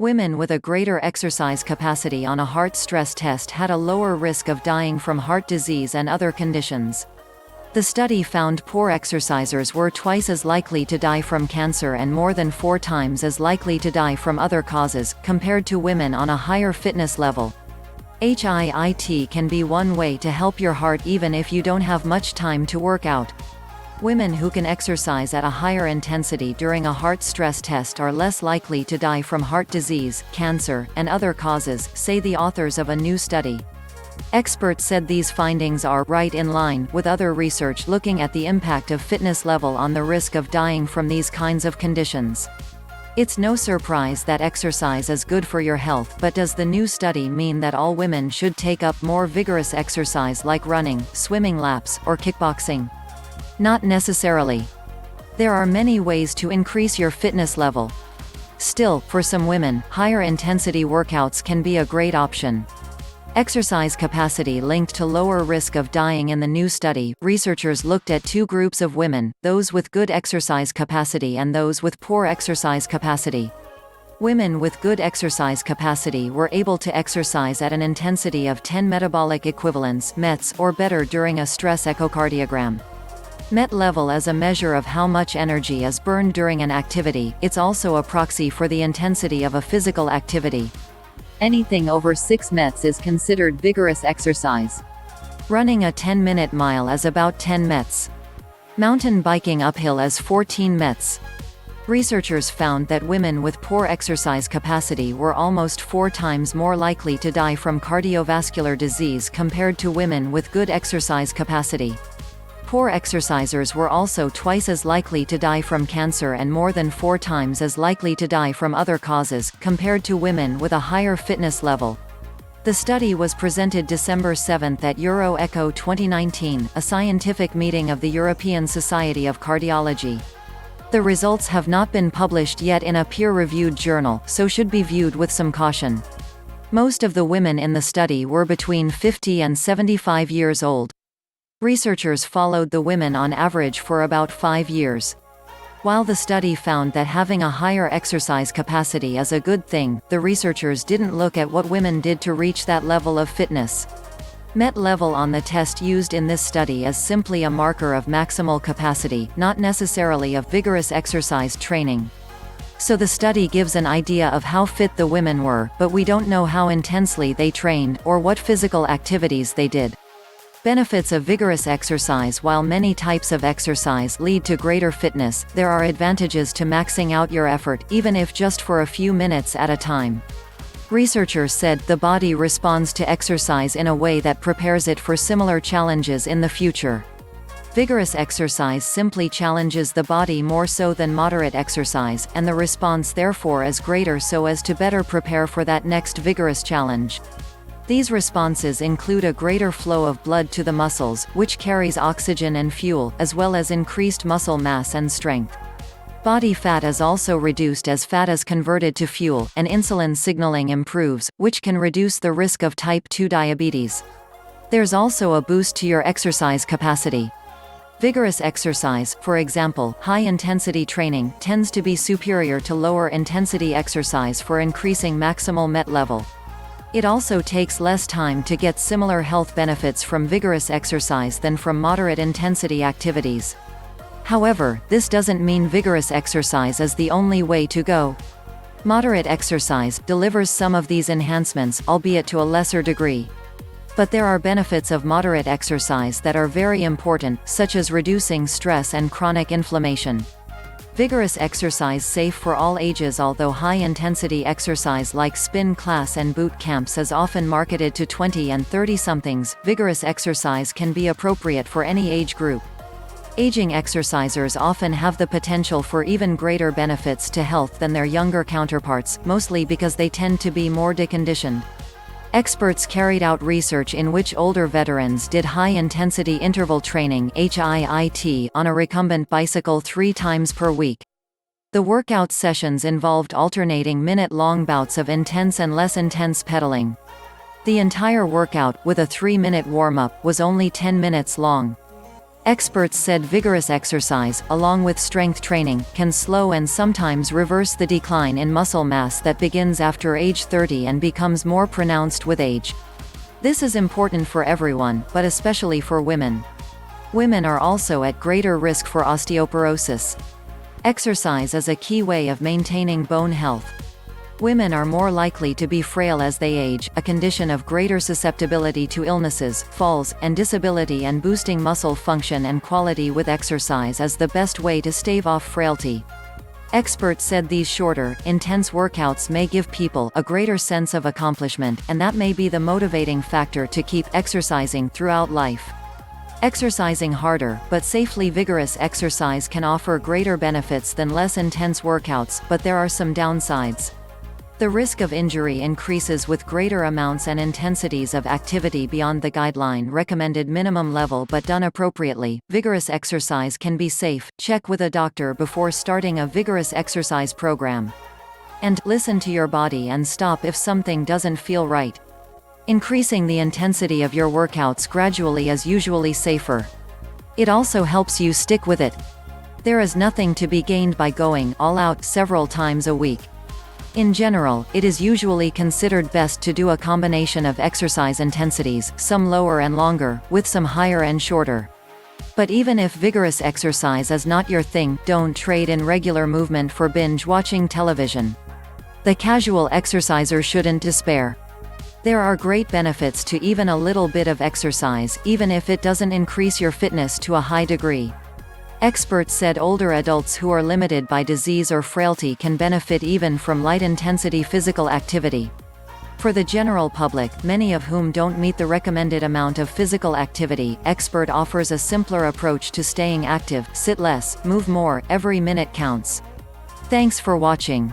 Women with a greater exercise capacity on a heart stress test had a lower risk of dying from heart disease and other conditions. The study found poor exercisers were twice as likely to die from cancer and more than 4 times as likely to die from other causes, compared to women on a higher fitness level. HIIT can be one way to help your heart even if you don't have much time to work out. Women who can exercise at a higher intensity during a heart stress test are less likely to die from heart disease, cancer, and other causes, say the authors of a new study. Experts said these findings are right in line with other research looking at the impact of fitness level on the risk of dying from these kinds of conditions. It's no surprise that exercise is good for your health, but does the new study mean that all women should take up more vigorous exercise like running, swimming laps, or kickboxing? Not necessarily. There are many ways to increase your fitness level. Still, for some women, higher intensity workouts can be a great option. Exercise capacity linked to lower risk of dying. In the new study, researchers looked at 2 groups of women, those with good exercise capacity and those with poor exercise capacity. Women with good exercise capacity were able to exercise at an intensity of 10 metabolic equivalents (METs) or better during a stress echocardiogram. MET level is a measure of how much energy is burned during an activity. It's also a proxy for the intensity of a physical activity. Anything over 6 METs is considered vigorous exercise. Running a 10-minute mile is about 10 METs. Mountain biking uphill is 14 METs. Researchers found that women with poor exercise capacity were almost 4 times more likely to die from cardiovascular disease compared to women with good exercise capacity. Poor exercisers were also twice as likely to die from cancer and more than 4 times as likely to die from other causes, compared to women with a higher fitness level. The study was presented December 7 at Euro-Echo 2019, a scientific meeting of the European Society of Cardiology. The results have not been published yet in a peer-reviewed journal, so should be viewed with some caution. Most of the women in the study were between 50 and 75 years old. Researchers followed the women on average for about 5 years. While the study found that having a higher exercise capacity is a good thing, the researchers didn't look at what women did to reach that level of fitness. MET level on the test used in this study is simply a marker of maximal capacity, not necessarily of vigorous exercise training. So the study gives an idea of how fit the women were, but we don't know how intensely they trained, or what physical activities they did. Benefits of vigorous exercise. While many types of exercise lead to greater fitness, there are advantages to maxing out your effort, even if just for a few minutes at a time. Researchers said the body responds to exercise in a way that prepares it for similar challenges in the future. Vigorous exercise simply challenges the body more so than moderate exercise, and the response therefore is greater so as to better prepare for that next vigorous challenge. These responses include a greater flow of blood to the muscles, which carries oxygen and fuel, as well as increased muscle mass and strength. Body fat is also reduced as fat is converted to fuel, and insulin signaling improves, which can reduce the risk of type 2 diabetes. There's also a boost to your exercise capacity. Vigorous exercise, for example, high-intensity training, tends to be superior to lower-intensity exercise for increasing maximal MET level. It also takes less time to get similar health benefits from vigorous exercise than from moderate-intensity activities. However, this doesn't mean vigorous exercise is the only way to go. Moderate exercise delivers some of these enhancements, albeit to a lesser degree. But there are benefits of moderate exercise that are very important, such as reducing stress and chronic inflammation. Vigorous exercise safe for all ages. Although high-intensity exercise like spin class and boot camps is often marketed to 20 and 30-somethings, vigorous exercise can be appropriate for any age group. Aging exercisers often have the potential for even greater benefits to health than their younger counterparts, mostly because they tend to be more deconditioned. Experts carried out research in which older veterans did high-intensity interval training (HIIT) on a recumbent bicycle 3 times per week. The workout sessions involved alternating minute-long bouts of intense and less intense pedaling. The entire workout, with a 3-minute warm-up, was only 10 minutes long. Experts said vigorous exercise, along with strength training, can slow and sometimes reverse the decline in muscle mass that begins after age 30 and becomes more pronounced with age. This is important for everyone, but especially for women. Women are also at greater risk for osteoporosis. Exercise is a key way of maintaining bone health. Women are more likely to be frail as they age, a condition of greater susceptibility to illnesses, falls, and disability, and boosting muscle function and quality with exercise is the best way to stave off frailty. Experts said these shorter, intense workouts may give people a greater sense of accomplishment, and that may be the motivating factor to keep exercising throughout life. Exercising harder, but safely vigorous exercise can offer greater benefits than less intense workouts, but there are some downsides. The risk of injury increases with greater amounts and intensities of activity beyond the guideline recommended minimum level, but done appropriately. Vigorous exercise can be safe. Check with a doctor before starting a vigorous exercise program. And listen to your body and stop if something doesn't feel right. Increasing the intensity of your workouts gradually is usually safer. It also helps you stick with it. There is nothing to be gained by going all out several times a week. In general, it is usually considered best to do a combination of exercise intensities, some lower and longer, with some higher and shorter. But even if vigorous exercise is not your thing, don't trade in regular movement for binge watching television. The casual exerciser shouldn't despair. There are great benefits to even a little bit of exercise, even if it doesn't increase your fitness to a high degree. Experts said older adults who are limited by disease or frailty can benefit even from light-intensity physical activity. For the general public, many of whom don't meet the recommended amount of physical activity, expert offers a simpler approach to staying active: sit less, move more, every minute counts. Thanks for watching.